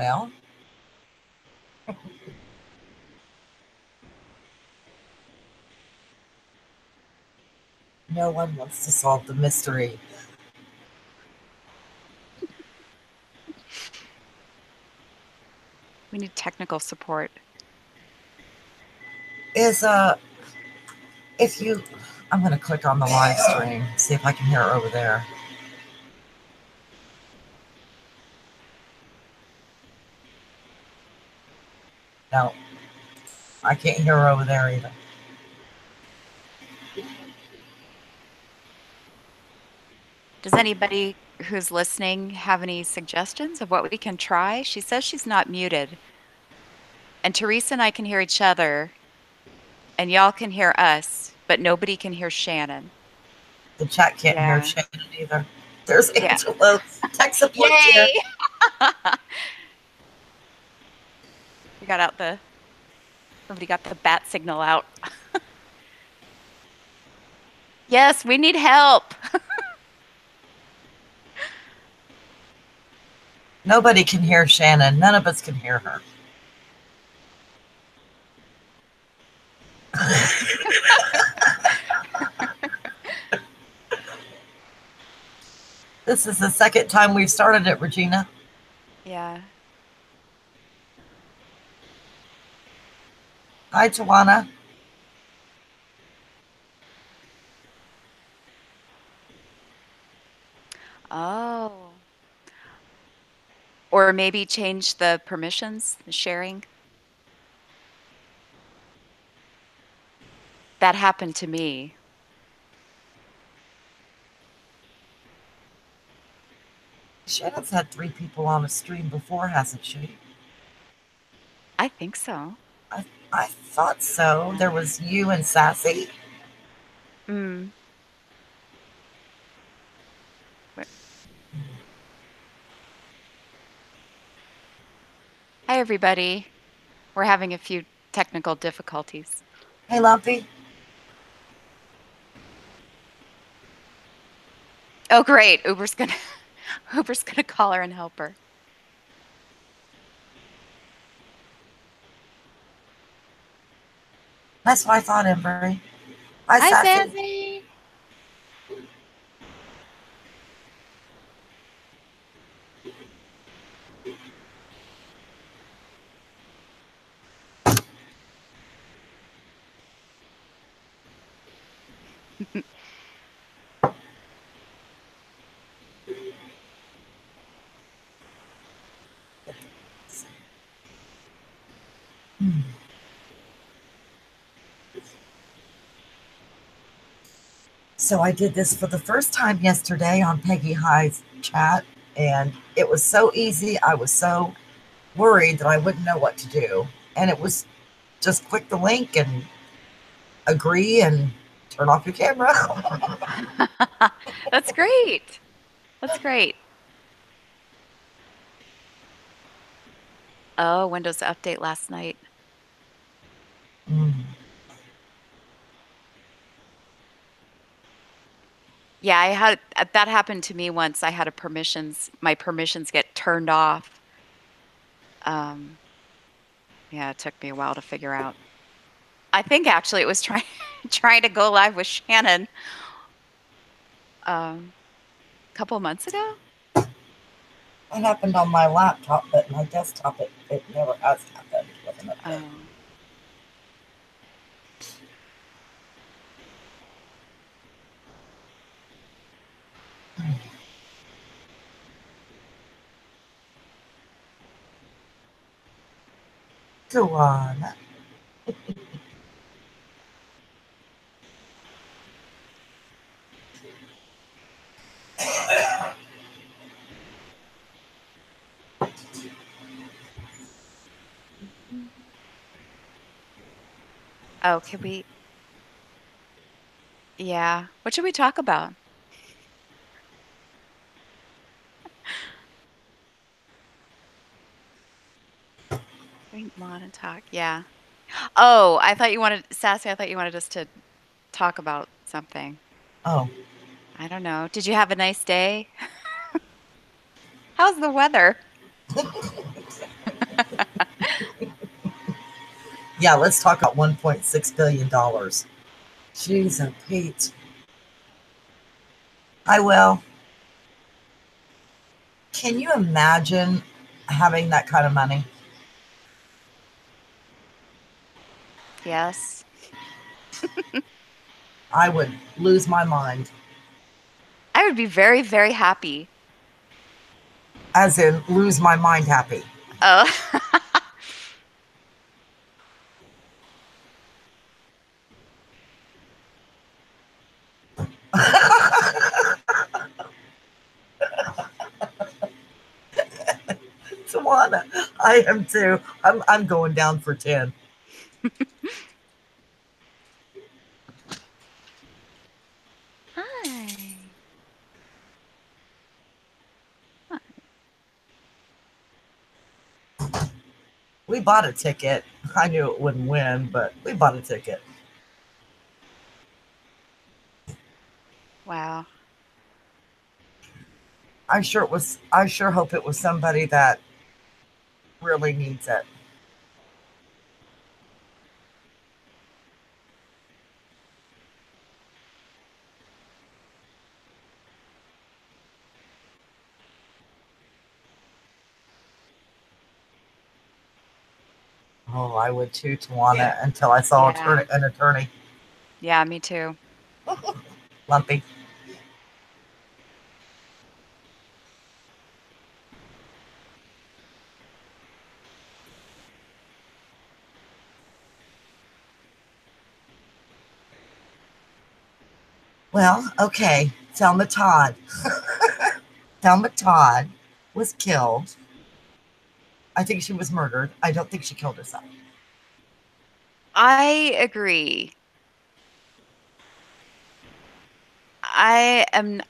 Well, no one wants to solve the mystery. We need technical support. Is if you, I'm going to click on the live stream, see if I can hear her over there. No, I can't hear her over there either. Does anybody who's listening have any suggestions of what we can try? She says she's not muted. And Teresa and I can hear each other, and y'all can hear us, but nobody can hear Shannon. The chat can't hear Yeah. Shannon either. There's Yeah. Angela. Tech support's here. Yay! We got out somebody got the bat signal out. Yes, we need help. Nobody can hear Shannon. None of us can hear her. This is the second time we've started it, Regina. Yeah. Hi, Tawana. Oh. Or maybe change the permissions, the sharing. That happened to me. Shannon's had 3 people on a stream before, hasn't she? I think so. I thought so. There was you and Sassy. Mm. Hi, everybody. We're having a few technical difficulties. Hey, Lumpy. Oh, great. Uber's gonna call her and help her. That's what I thought, Embry. Hi, Hi, Sassy. Sassy. So I did this for the first time yesterday on Peggy High's chat, and it was so easy. I was so worried that I wouldn't know what to do. And it was just click the link and agree and turn off your camera. That's great. That's great. Oh, Windows update last night. Mm. Yeah, I had that happened to me once. I had my permissions get turned off. Yeah, it took me a while to figure out. I think actually it was trying to go live with Shannon a couple months ago. It happened on my laptop, but my desktop, it never has happened with an update. Oh. Go on. Oh, can we? Yeah. What should we talk about? Drink mod and talk. Yeah. Oh, Sassy, I thought you wanted us to talk about something. Oh, I don't know. Did you have a nice day? How's the weather? Yeah, let's talk about $1.6 billion. Jeez and Pete. I will. Can you imagine having that kind of money? Yes. I would lose my mind. I would be very, very happy. As in, lose my mind happy. Oh, Tawana, I am too. I'm going down for 10. hi. We bought a ticket. I knew it wouldn't win, but we bought a ticket. Wow. I sure hope it was somebody that really needs it. Oh, I would too, Tawana, until I saw Yeah. an attorney. Yeah, me too. Lumpy. Well, okay. Thelma Todd. Thelma Todd was killed. I think she was murdered. I don't think she killed herself. I agree. I am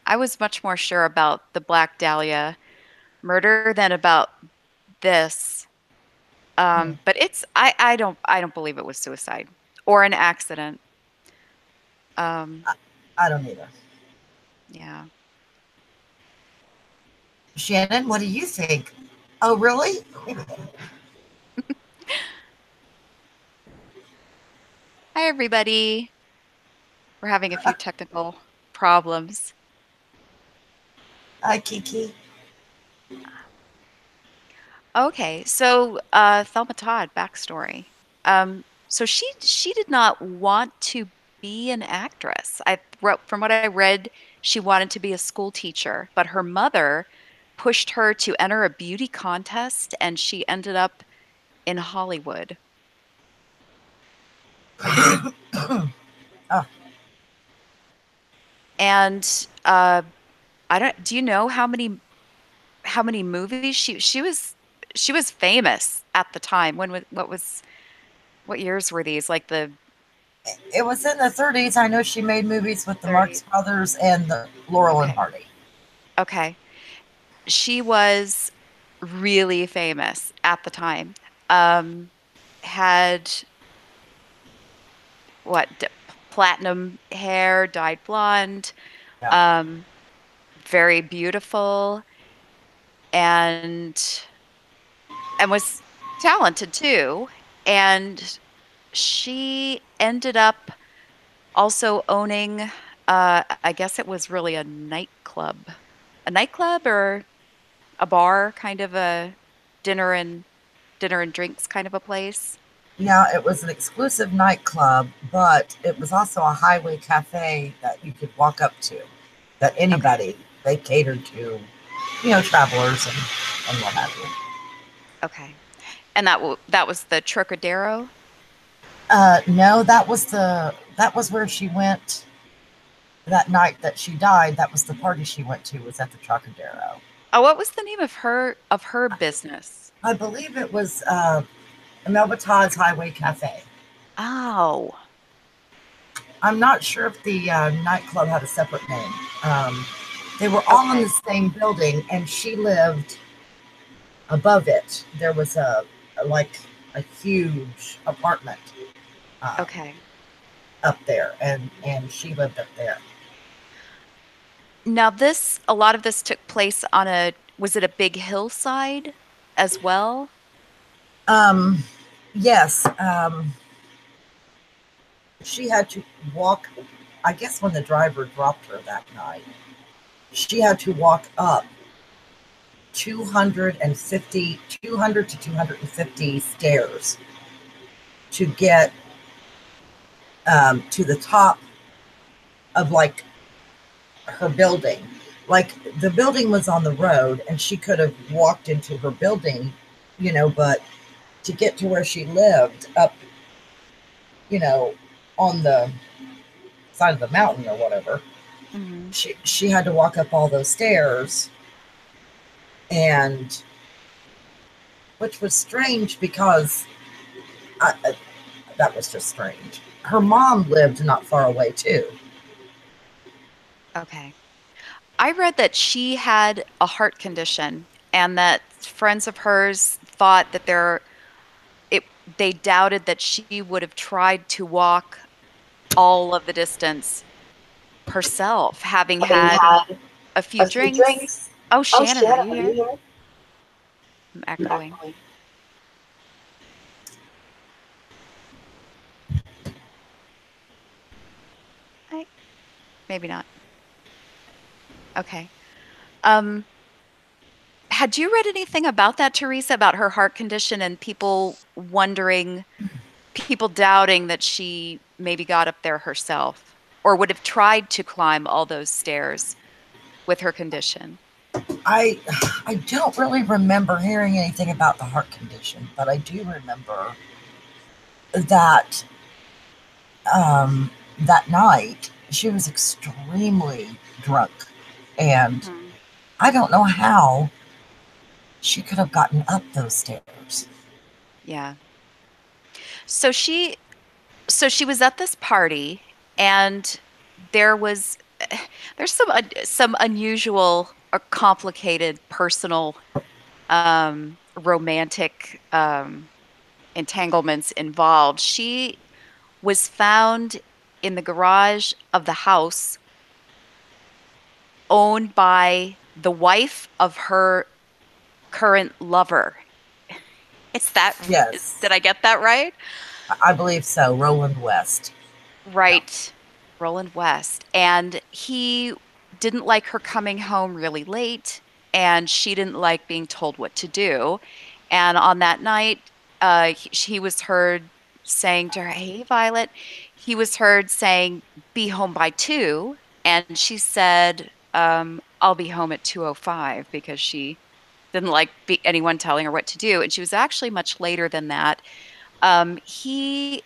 I was much more sure about the Black Dahlia murder than about this. Hmm. But I don't believe it was suicide or an accident. Um, I, I don't either. yeah. Shannon, what do you think? Oh, really? Hi everybody. We're having a few technical problems. Hi, Kiki. Okay, so Thelma Todd backstory. So she did not want to be an actress. I wrote from what I read, she wanted to be a school teacher, but her mother pushed her to enter a beauty contest, and she ended up in Hollywood. Oh, And I don't. Do you know how many movies she was famous at the time? When was what years were these? Like the it was in the 30s. I know she made movies with the Marx 30s. Brothers and the Laurel and Okay. Hardy. Okay. She was really famous at the time. Um, had what platinum hair, dyed blonde, Yeah. um, very beautiful, and was talented too. And she ended up also owning, I guess it was really a nightclub or a bar, kind of a dinner and dinner and drinks kind of a place. Yeah, it was an exclusive nightclub, but it was also a highway cafe that you could walk up to, that Okay. anybody, they catered to, travelers and what have you. Okay. And that was the Trocadero? No, that was where she went that night that she died. That was the party she went to, was at the Trocadero. Oh, what was the name of her business? I believe it was Melba Todd's Highway Cafe. Oh, I'm not sure if the nightclub had a separate name. They were all in the okay. same building, and she lived above it. There was like a huge apartment um, Okay. up there, and she lived up there. Now a lot of this took place on was it a big hillside as well? Um, Yes, she had to walk, I guess when the driver dropped her that night, she had to walk up 200 to 250 stairs to get to the top of like her building. Like the building was on the road and she could have walked into her building, but to get to where she lived up, you know, on the side of the mountain or whatever, Hmm. she had to walk up all those stairs, and which was strange because that was just strange. Her mom lived not far away too. Okay. I read that she had a heart condition and that friends of hers thought that it they doubted that she would have tried to walk all of the distance herself, having Having had had a few a few drinks. drinks. Oh, Oh, Shannon, are Shannon, you are you here? here? I'm I'm echoing. echoing. I, maybe not. Okay. Um, had you read anything about that, Teresa, about her heart condition and people doubting that she maybe got up there herself or would have tried to climb all those stairs with her condition? I I don't really remember hearing anything about the heart condition, but I do remember that that night she was extremely drunk, and Hmm. I don't know how she could have gotten up those stairs. Yeah. So she so she was at this party and there was there's some unusual or complicated personal romantic entanglements involved. She was found in the garage of the house owned by the wife of her current lover. Yes, Did I get that right? I believe so. Roland West. Yeah. Right. Roland West. And he didn't like her coming home really late, and she didn't like being told what to do. And on that night, he was heard saying to her, "Hey, Violet," he was heard saying, "Be home by 2." And she said, "I'll be home at 2:05," because she didn't like anyone telling her what to do. And she was actually much later than that. He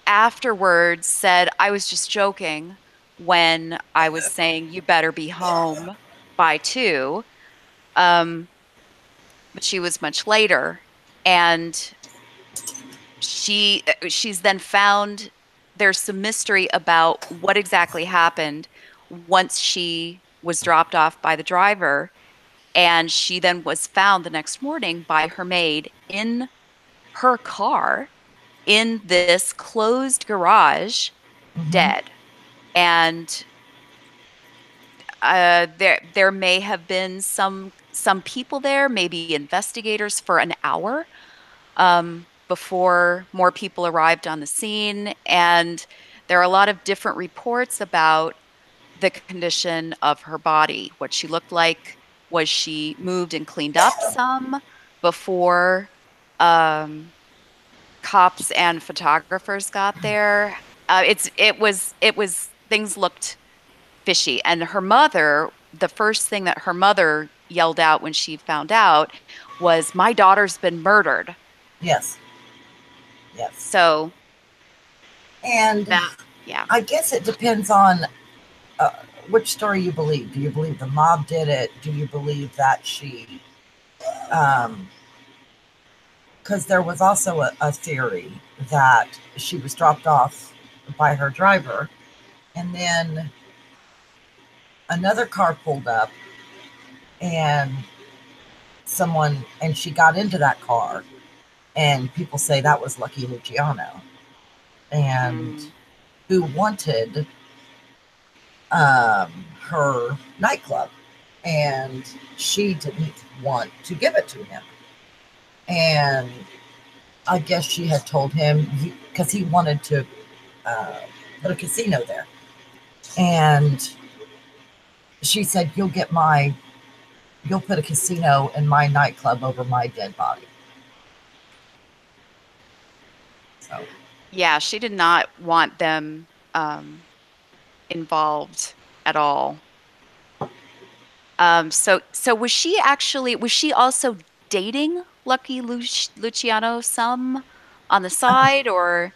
afterwards said, "I was just joking when I was saying you better be home by 2." Um, but she was much later. And she's then found there's some mystery about what exactly happened once she was dropped off by the driver. And she then was found the next morning by her maid in her car in this closed garage, Hmm. dead. And there may have been some people there, maybe investigators, for an hour before more people arrived on the scene. And there are a lot of different reports about the condition of her body, what she looked like. Was she moved and cleaned up some before um, cops and photographers got there? It was things looked fishy. And her mother, the first thing that her mother yelled out when she found out was, "My daughter's been murdered." Yes, yes. So And that, yeah. I guess it depends on uh, which story you believe. Do you believe the mob did it? Do you believe that she um, because there was also a theory that she was dropped off by her driver, and then another car pulled up, and she got into that car, and people say that was Lucky Luciano, and Mm, who wanted um, her nightclub, and she didn't want to give it to him. And I guess she had told him because he wanted to uh, put a casino there. And she said, you'll put a casino in my nightclub over my dead body. So Yeah, she did not want them involved at all. So was she also dating Luciano some on the side or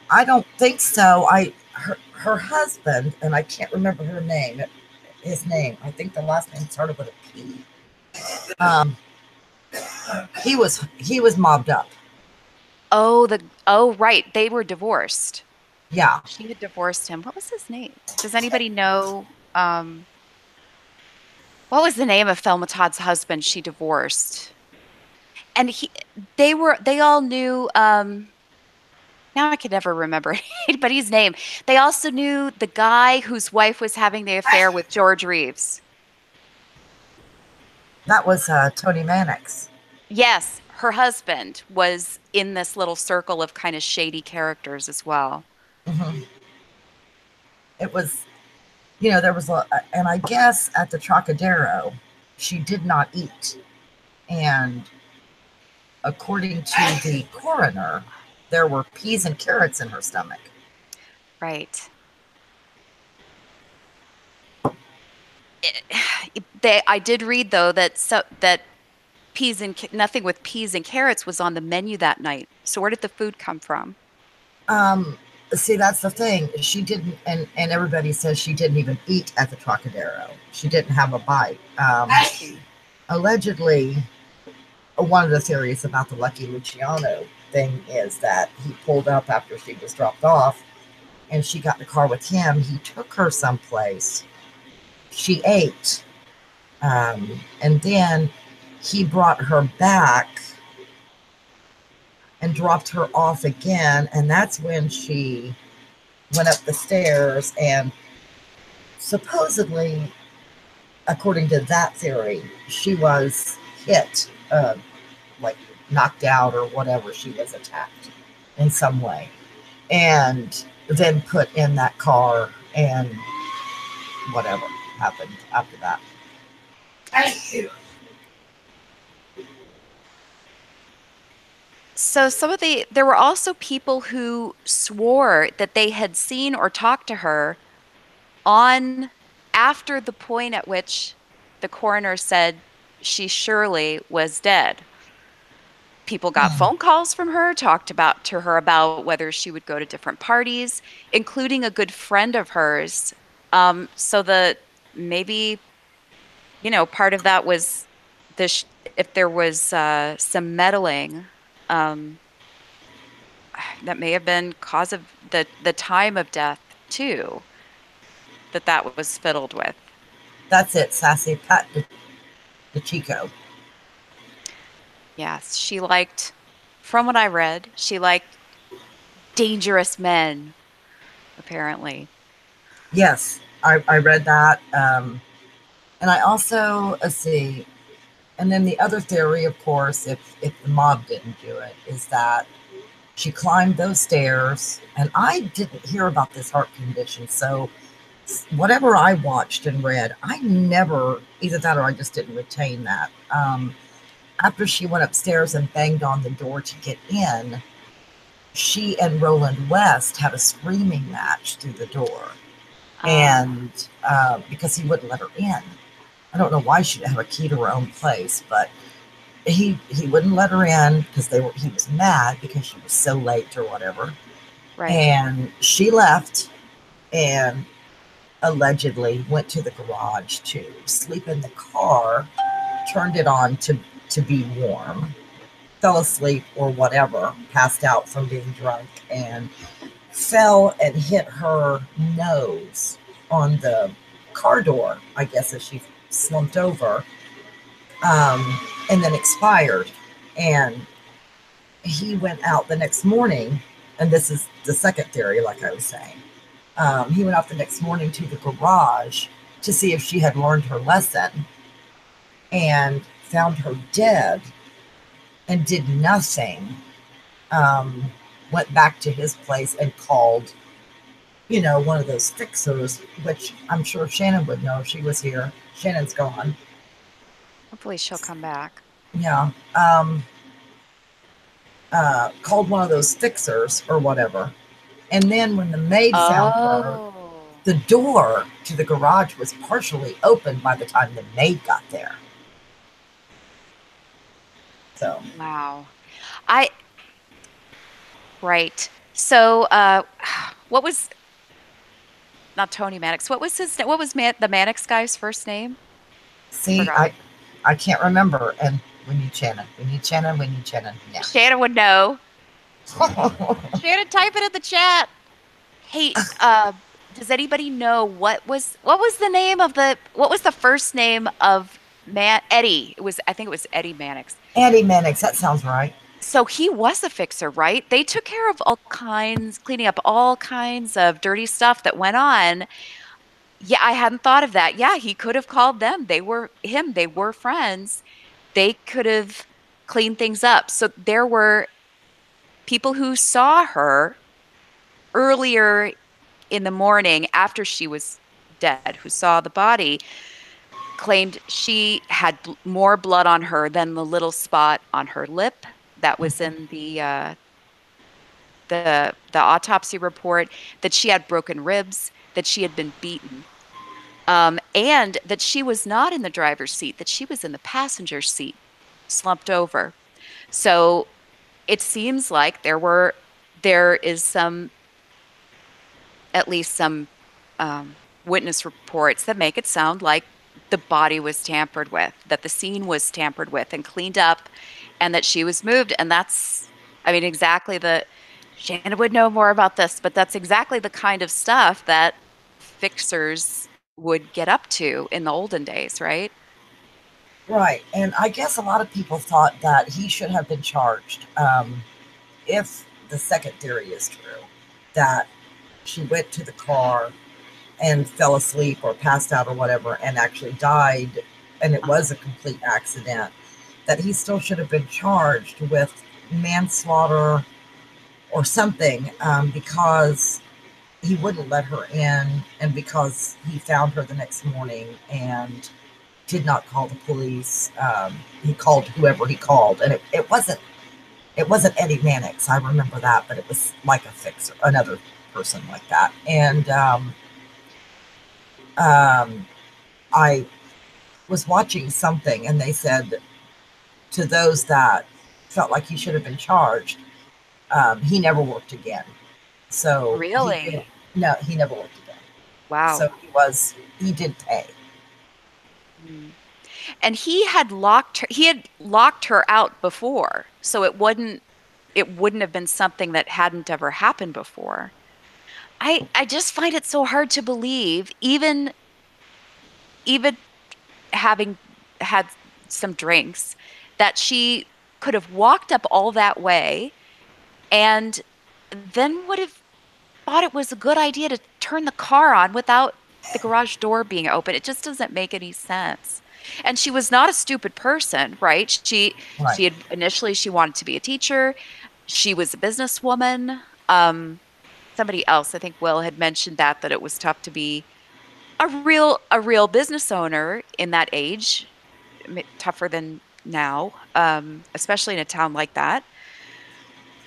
I don't think so. Her husband, and I can't remember his name. I think the last name started with a P. Um, he was mobbed up. oh right, they were divorced. Yeah, She had divorced him. What was his name? Does anybody know what was the name of Thelma Todd's husband she divorced? And they all knew now I could never remember anybody's name. They also knew the guy whose wife was having the affair with George Reeves. that was Tony Mannix. Yes, her husband was in this little circle of kind of shady characters as well. Hmm. It was, there was and I guess at the Trocadero, she did not eat. And according to the coroner, there were peas and carrots in her stomach. Right. I did read though that nothing with peas and carrots was on the menu that night. So where did the food come from? Um, See, that's the thing. She didn't, and everybody says she didn't even eat at the Trocadero. She didn't have a bite. I see. Allegedly, one of the theories about the Lucky Luciano thing is that he pulled up after she was dropped off and she got in the car with him. He took her someplace. She ate. And then he brought her back and dropped her off again. And that's when she went up the stairs and supposedly, according to that theory, she was hit, like knocked out or whatever. She was attacked in some way and then put in that car, and whatever happened after that. So there were also people who swore that they had seen or talked to her on after the point at which the coroner said she surely was dead. People got phone calls from her, talked about to her about whether she would go to different parties, including a good friend of hers. So the maybe, part of that was this if there was some meddling, um, that may have been cause of the time of death too, that was fiddled with. That's it, Sassy Pat DeChico. Yes, from what I read, she liked dangerous men, apparently. Yes, I read that. And I also, let's see, and then the other theory, of course, if the mob didn't do it, is that she climbed those stairs. And I didn't hear about this heart condition. So whatever I watched and read, I never, either that or I just didn't retain that. After she went upstairs and banged on the door to get in, she and Roland West had a screaming match through the door. And because he wouldn't let her in. I don't know why she didn't have a key to her own place, but he wouldn't let her in because he was mad because she was so late or whatever. Right. And she left and allegedly went to the garage to sleep in the car, turned it on to be warm, fell asleep or whatever, passed out from being drunk, and fell and hit her nose on the car door, I guess, as she slumped over, and then expired. And he went out the next morning, and this is the second theory, like I was saying. He went out the next morning to the garage to see if she had learned her lesson and found her dead and did nothing um, went back to his place and called, one of those fixers, which I'm sure Shannon would know if she was here. Shannon's gone. Hopefully she'll come back. Yeah. Called one of those fixers or whatever. And then when the maid found her, Oh, the door to the garage was partially open by the time the maid got there. So, wow. I Right. So, what was not Tony Mannix? What was the Mannix guy's first name? I see, forgot. I can't remember. And we need Shannon. We need Shannon. We need Shannon. Yeah. Shannon would know. Shannon, type it in the chat. Hey, does anybody know what was the name of what was the first name of Eddie? I think it was Eddie Mannix. Andy Mannix. That sounds right. So he was a fixer, right? They took care of cleaning up all kinds of dirty stuff that went on. Yeah, I hadn't thought of that. Yeah, he could have called them. They were friends. They could have cleaned things up. So there were people who saw her earlier in the morning after she was dead, who saw the body, claimed she had more blood on her than the little spot on her lip that was in the autopsy report, that she had broken ribs, that she had been beaten. And that she was not in the driver's seat, that she was in the passenger seat, slumped over. So it seems like there is at least some witness reports that make it sound like the body was tampered with, that the scene was tampered with and cleaned up, and that she was moved. And I mean, Shannon would know more about this, but that's exactly the kind of stuff that fixers would get up to in the olden days, right? Right. And I guess a lot of people thought that he should have been charged, if the second theory is true, that she went to the car and fell asleep or passed out or whatever and actually died, and it was a complete accident, that he still should have been charged with manslaughter or something, because he wouldn't let her in, and because he found her the next morning and did not call the police. He called whoever he called, and it wasn't Eddie Mannix. I remember that, but it was like a fixer, another person like that. And I was watching something, and they said to those that felt like he should have been charged, he never worked again. So he did. Really? No, he never worked again. Wow. So he did pay. Mm. And he had locked her out before, so it wouldn't have been something that hadn't ever happened before. I just find it so hard to believe, even having had some drinks, that she could have walked up all that way and then would have thought it was a good idea to turn the car on without the garage door being open. It just doesn't make any sense. And she was not a stupid person, right? Right. She wanted to be a teacher. She was a businesswoman. Um, Somebody else, I think Will had mentioned that it was tough to be a real business owner in that age, tougher than now, especially in a town like that.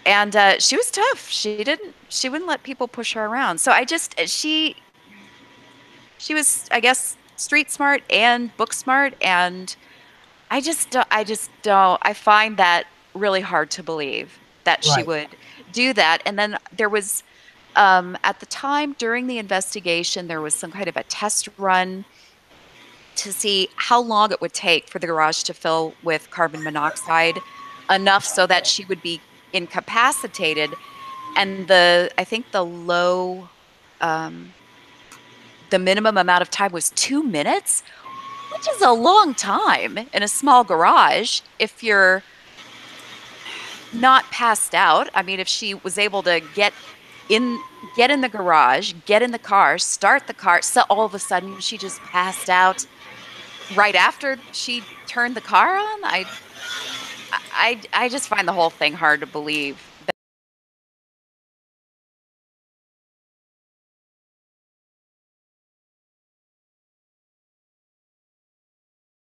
And she was tough. She wouldn't let people push her around. So she was, I guess, street smart and book smart. And I find that really hard to believe that she Right. would do that. And then there was, at the time during the investigation, there was some kind of a test run to see how long it would take for the garage to fill with carbon monoxide enough so that she would be incapacitated. And I think um, the minimum amount of time was 2 minutes, which is a long time in a small garage if you're not passed out. I mean, if she was able to get in the garage, get in the car, start the car, so all of a sudden she just passed out right after she turned the car on. I just find the whole thing hard to believe.